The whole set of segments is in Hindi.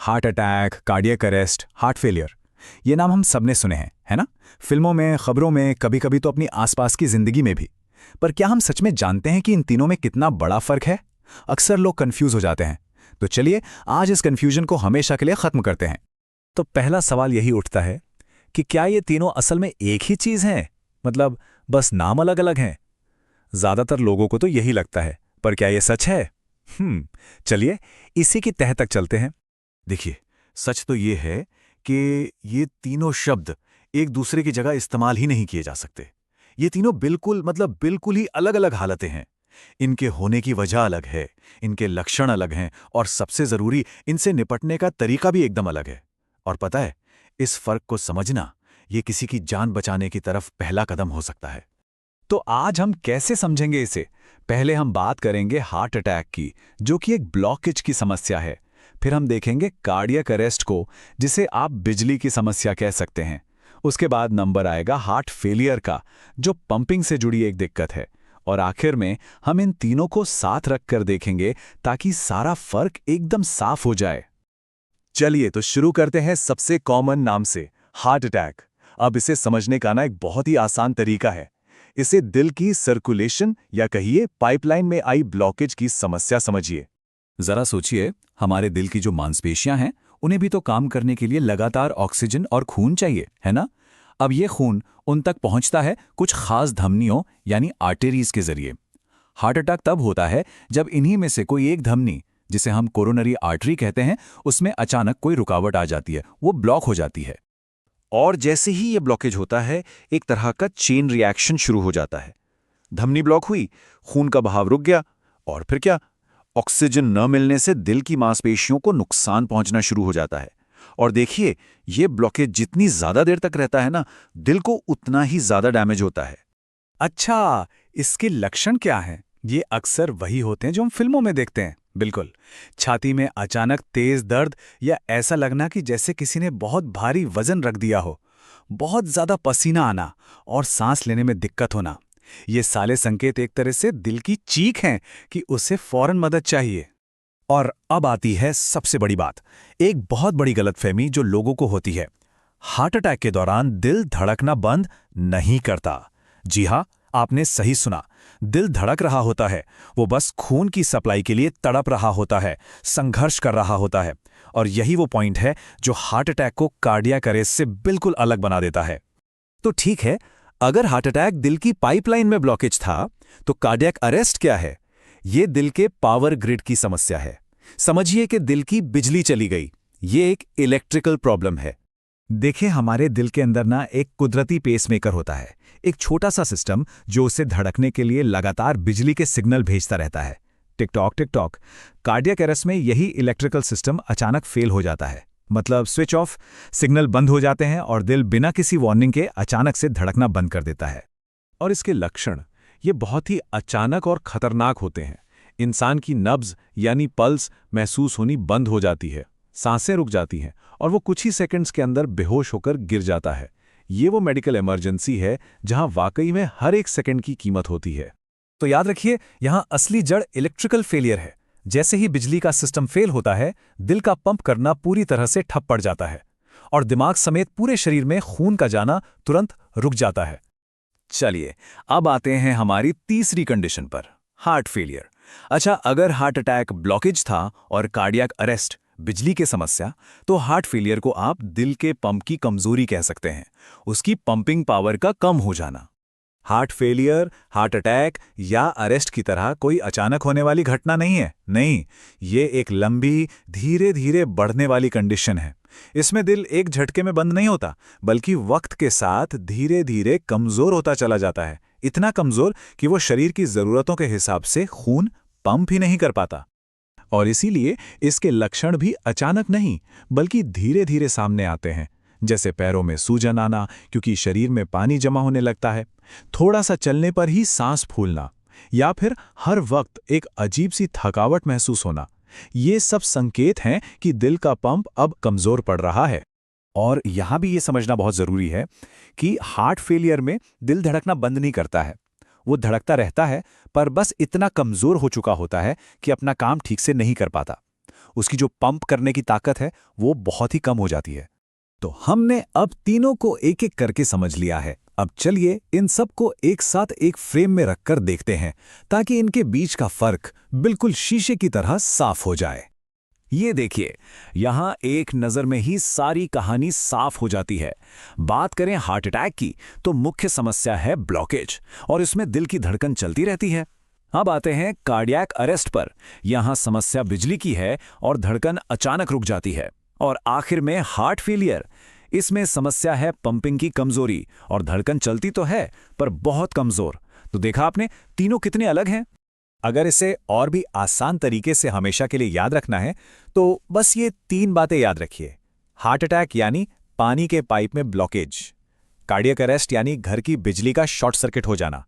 Heart attack, cardiac arrest, heart failure, ये नाम हम सबने सुने हैं, है ना? फिल्मों में, खबरों में, कभी-कभी तो अपनी आसपास की जिंदगी में भी। पर क्या हम सच में जानते हैं कि इन तीनों में कितना बड़ा फर्क है? अक्सर लोग कंफ्यूज हो जाते हैं। तो चलिए आज इस कंफ्यूजन को हमेशा के लिए खत्म करते हैं। तो पहला सवाल यही उठता है कि क्या ये तीनों असल में एक ही चीज हैं? मतलब बस नाम अलग अलग हैं। ज्यादातर लोगों को तो यही लगता है, पर क्या ये सच है? चलिए इसी की तह तक चलते हैं। देखिए, सच तो ये है कि ये तीनों शब्द एक दूसरे की जगह इस्तेमाल ही नहीं किए जा सकते। ये तीनों बिल्कुल ही अलग अलग हालतें हैं। इनके होने की वजह अलग है, इनके लक्षण अलग हैं और सबसे जरूरी, इनसे निपटने का तरीका भी एकदम अलग है। और पता है, इस फर्क को समझना ये किसी की जान बचाने की तरफ पहला कदम हो सकता है। तो आज हम कैसे समझेंगे इसे? पहले हम बात करेंगे हार्ट अटैक की, जो कि एक ब्लॉकेज की समस्या है। फिर हम देखेंगे कार्डियक अरेस्ट को, जिसे आप बिजली की समस्या कह सकते हैं। उसके बाद नंबर आएगा हार्ट फेलियर का, जो पंपिंग से जुड़ी एक दिक्कत है। और आखिर में हम इन तीनों को साथ रखकर देखेंगे ताकि सारा फर्क एकदम साफ हो जाए। चलिए तो शुरू करते हैं सबसे कॉमन नाम से, हार्ट अटैक। अब इसे समझने का एक बहुत ही आसान तरीका है। इसे दिल की सर्कुलेशन या कहिए पाइपलाइन में आई ब्लॉकेज की समस्या समझिए। जरा सोचिए, हमारे दिल की जो मांसपेशियां हैं, उन्हें भी तो काम करने के लिए लगातार ऑक्सीजन और खून चाहिए, है ना? अब ये खून उन तक पहुंचता है कुछ खास धमनियों यानी आर्टरीज के जरिए। हार्ट अटैक तब होता है जब इन्हीं में से कोई एक धमनी, जिसे हम कोरोनरी आर्टरी कहते हैं, उसमें अचानक कोई रुकावट आ जाती है, वो ब्लॉक हो जाती है। और जैसे ही ये ब्लॉकेज होता है, एक तरह का चेन रिएक्शन शुरू हो जाता है। धमनी ब्लॉक हुई, खून का बहाव रुक गया, और फिर क्या? ऑक्सीजन न मिलने से दिल की मांसपेशियों को नुकसान पहुंचना शुरू हो जाता है। और देखिए, ये ब्लॉकेज जितनी ज्यादा देर तक रहता है ना, दिल को उतना ही ज्यादा डैमेज होता है। अच्छा, इसके लक्षण क्या हैं? ये अक्सर वही होते हैं जो हम फिल्मों में देखते हैं। बिल्कुल, छाती में अचानक तेज दर्द या ऐसा लगना कि जैसे किसी ने बहुत भारी वजन रख दिया हो, बहुत ज्यादा पसीना आना और सांस लेने में दिक्कत होना। ये सारे संकेत एक तरह से दिल की चीख हैं कि उसे फौरन मदद चाहिए। और अब आती है सबसे बड़ी बात, एक बहुत बड़ी गलतफहमी जो लोगों को होती है। हार्ट अटैक के दौरान दिल धड़कना बंद नहीं करता। जी हां, आपने सही सुना, दिल धड़क रहा होता है। वो बस खून की सप्लाई के लिए तड़प रहा होता है, संघर्ष कर रहा होता है। और यही वो पॉइंट है जो हार्ट अटैक को कार्डियक अरेस्ट से बिल्कुल अलग बना देता है। तो ठीक है, अगर हार्ट अटैक दिल की पाइपलाइन में ब्लॉकेज था, तो कार्डियक अरेस्ट क्या है? ये दिल के पावर ग्रिड की समस्या है। समझिए कि दिल की बिजली चली गई। ये एक इलेक्ट्रिकल प्रॉब्लम है। देखिए, हमारे दिल के अंदर ना एक कुदरती पेसमेकर होता है, एक छोटा सा सिस्टम जो उसे धड़कने के लिए लगातार बिजली के सिग्नल भेजता रहता है। Tick tock tick tock. Cardiac arrest में यही इलेक्ट्रिकल सिस्टम अचानक फेल हो जाता है, मतलब स्विच ऑफ, सिग्नल बंद हो जाते हैं और दिल बिना किसी वार्निंग के अचानक से धड़कना बंद कर देता है। और इसके लक्षण ये बहुत ही अचानक और खतरनाक होते हैं। इंसान की नब्ज यानी पल्स महसूस होनी बंद हो जाती है, सांसें रुक जाती हैं और वो कुछ ही सेकंड्स के अंदर बेहोश होकर गिर जाता है। ये वो मेडिकल इमरजेंसी है जहां वाकई में हर एक सेकंड की कीमत होती है। तो याद रखिए, यहां असली जड़ इलेक्ट्रिकल फेलियर है। जैसे ही बिजली का सिस्टम फेल होता है, दिल का पंप करना पूरी तरह से ठप पड़ जाता है और दिमाग समेत पूरे शरीर में खून का जाना तुरंत रुक जाता है। चलिए, अब आते हैं हमारी तीसरी कंडीशन पर, हार्ट फेलियर। अच्छा, अगर हार्ट अटैक ब्लॉकेज था और कार्डियक अरेस्ट बिजली की समस्या, तो हार्ट फेलियर को आप दिल के पंप की कमजोरी कह सकते हैं, उसकी पंपिंग पावर का कम हो जाना। हार्ट फेलियर, हार्ट अटैक या अरेस्ट की तरह कोई अचानक होने वाली घटना नहीं है। नहीं, ये एक लंबी, धीरे धीरे बढ़ने वाली कंडीशन है। इसमें दिल एक झटके में बंद नहीं होता, बल्कि वक्त के साथ धीरे धीरे कमजोर होता चला जाता है। इतना कमजोर कि वो शरीर की जरूरतों के हिसाब से खून पंप ही नहीं कर पाता। और इसीलिए इसके लक्षण भी अचानक नहीं, बल्कि धीरे धीरे सामने आते हैं, जैसे पैरों में सूजन आना क्योंकि शरीर में पानी जमा होने लगता है, थोड़ा सा चलने पर ही सांस फूलना, या फिर हर वक्त एक अजीब सी थकावट महसूस होना। ये सब संकेत हैं कि दिल का पंप अब कमजोर पड़ रहा है। और यहां भी ये समझना बहुत जरूरी है कि हार्ट फेलियर में दिल धड़कना बंद नहीं करता है। वो धड़कता रहता है, पर बस इतना कमजोर हो चुका होता है कि अपना काम ठीक से नहीं कर पाता। उसकी जो पंप करने की ताकत है वो बहुत ही कम हो जाती है। तो हमने अब तीनों को एक एक करके समझ लिया है। अब चलिए इन सब को एक साथ एक फ्रेम में रखकर देखते हैं ताकि इनके बीच का फर्क बिल्कुल शीशे की तरह साफ हो जाए। ये देखिए, यहां एक नज़र में ही सारी कहानी साफ हो जाती है। बात करें हार्ट अटैक की तो मुख्य समस्या है ब्लॉकेज और इसमें दिल की धड़कन चलती रहती है। अब आते हैं कार्डियक अरेस्ट पर। यहां समस्या बिजली की है और धड़कन अचानक रुक जाती है। और आखिर में हार्ट फेलियर, इसमें समस्या है पंपिंग की कमजोरी और धड़कन चलती तो है पर बहुत कमजोर। तो देखा आपने, तीनों कितने अलग हैं। अगर इसे और भी आसान तरीके से हमेशा के लिए याद रखना है तो बस ये 3 बातें याद रखिए। हार्ट अटैक यानी पानी के पाइप में ब्लॉकेज, कार्डियक अरेस्ट यानी घर की बिजली का शॉर्ट सर्किट हो जाना,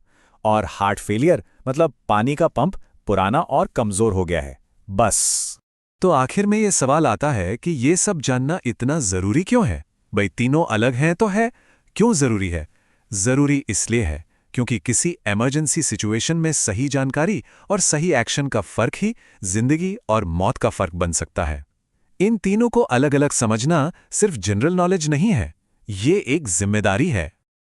और हार्ट फेलियर मतलब पानी का पंप पुराना और कमजोर हो गया है। बस। तो आखिर में ये सवाल आता है कि ये सब जानना इतना जरूरी क्यों है? भाई तीनों अलग हैं तो है, क्यों जरूरी है? जरूरी इसलिए है क्योंकि किसी इमरजेंसी सिचुएशन में सही जानकारी और सही एक्शन का फर्क ही जिंदगी और मौत का फर्क बन सकता है। इन तीनों को अलग अलग समझना सिर्फ जनरल नॉलेज नहीं है, ये एक जिम्मेदारी है।